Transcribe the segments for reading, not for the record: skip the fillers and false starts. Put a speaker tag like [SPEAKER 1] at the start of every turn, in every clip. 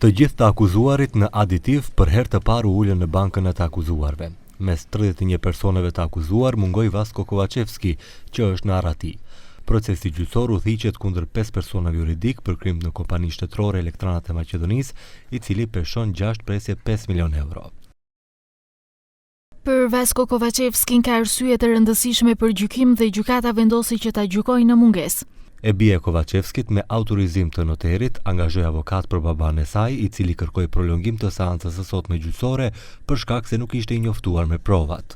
[SPEAKER 1] Të gjithë të akuzuarit në aditiv për herë të parë u ulën në bankën e të akuzuarve. Mes 31 personave të akuzuar mungoi Vasko Kovacevski, që është në arrati. Procesi gjyqësor udhëhiqet kundër 5 personave juridik për krim në kompani shtetërore Elektranat e Maqedonisë, i cili peshon 6,5 milion euro.
[SPEAKER 2] Për Vasko Kovacevskin ka arsye të rëndësishme për gjykim dhe gjykata vendosi që ta gjykojë në mungesë.
[SPEAKER 1] E bie Kovacevskit me autorizim të noterit angazhoi avokat për baban e saj, i cili kërkoi prolongim të seancës së sotme gjyqësore për shkak se nuk ishte i njoftuar me provat.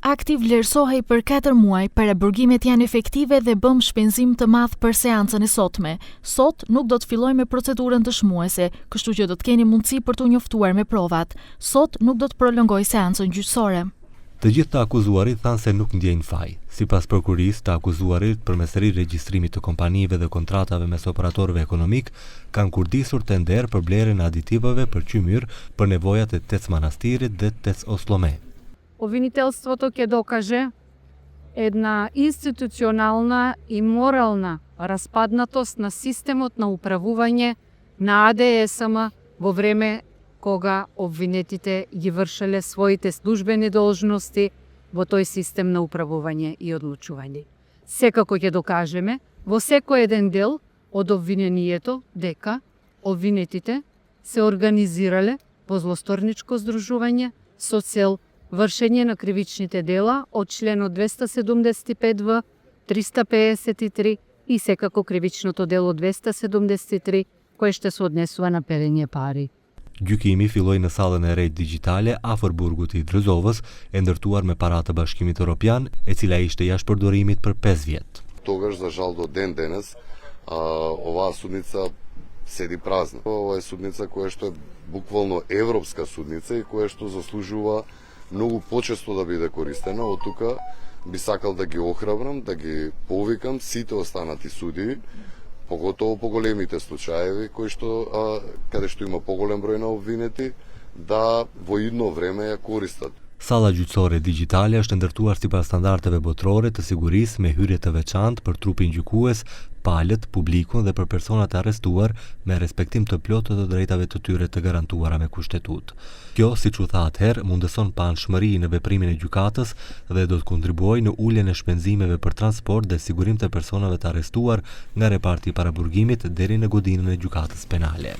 [SPEAKER 2] Akti vlerësohej për 4 muaj, paraburgimet janë efektive dhe bëm shpenzim të madh për seancën e sotme. Sot nuk do të filloj me procedurën dëshmuese, kështu që do të keni mundësi për t'u njoftuar me provat. Sot nuk do të prolongoj seancën gjyqësore.
[SPEAKER 1] Të gjithë të akuzuarit thanë se nuk ndjejnë faj. Sipas prokurisë, të akuzuarit përmes riregjistrimit të kompanive dhe kontratave mes operatorëve ekonomik kanë kurdisur tender për blerjen e aditivave për qymyr për nevojat e TEC Manastirit dhe TEC Oslome.
[SPEAKER 3] Обвинителството ќе докаже една институционална и морална распаднатост на системот на управување на АДСМ во време кога обвинетите ги вршеле своите службени должности во тој систем на управување и одлучување. Секако ќе докажеме во секој еден дел од обвинението дека обвинетите се организирале во злосторничко здружување со цел вршење на кривичните дела од членот 275В, 353 и секако кривичното дело 273, кое ще се однесува на перење пари.
[SPEAKER 1] Gjykimi filloi në sallën e re digjitale afër burgut i Drëzovës, e ndërtuar me para të Bashkimit Evropian, e cila ishte jashtë përdorimit për 5 vjet.
[SPEAKER 4] Тогаш, за жал, до ден денес оваа судница седи празна. Ова е судница која што е буквално европска судница и која што заслужува многу почесто да биде користена. Од тука би сакал да ги охрабрам, да ги повикам сите останати судии, поготово по големите случаеви кои што каде што има поголем број на обвинети, да во идно време ја користат.
[SPEAKER 1] Salla gjyqësore digjitale është ndërtuar sipas standardeve botërore të sigurisë me hyrje të veçantë për trupin gjykues, palët, publikun dhe për personat e arrestuar me respektim të plotë të drejtave të tyre të garantuara me kushtetut. Kjo, siç u tha atëherë, mundëson panshmëri në veprimin e gjykatës dhe do të kontribuojë në uljen e shpenzimeve për transport dhe sigurim të personave të arrestuar nga reparti i paraburgimit deri në godinën e gjykatës penale.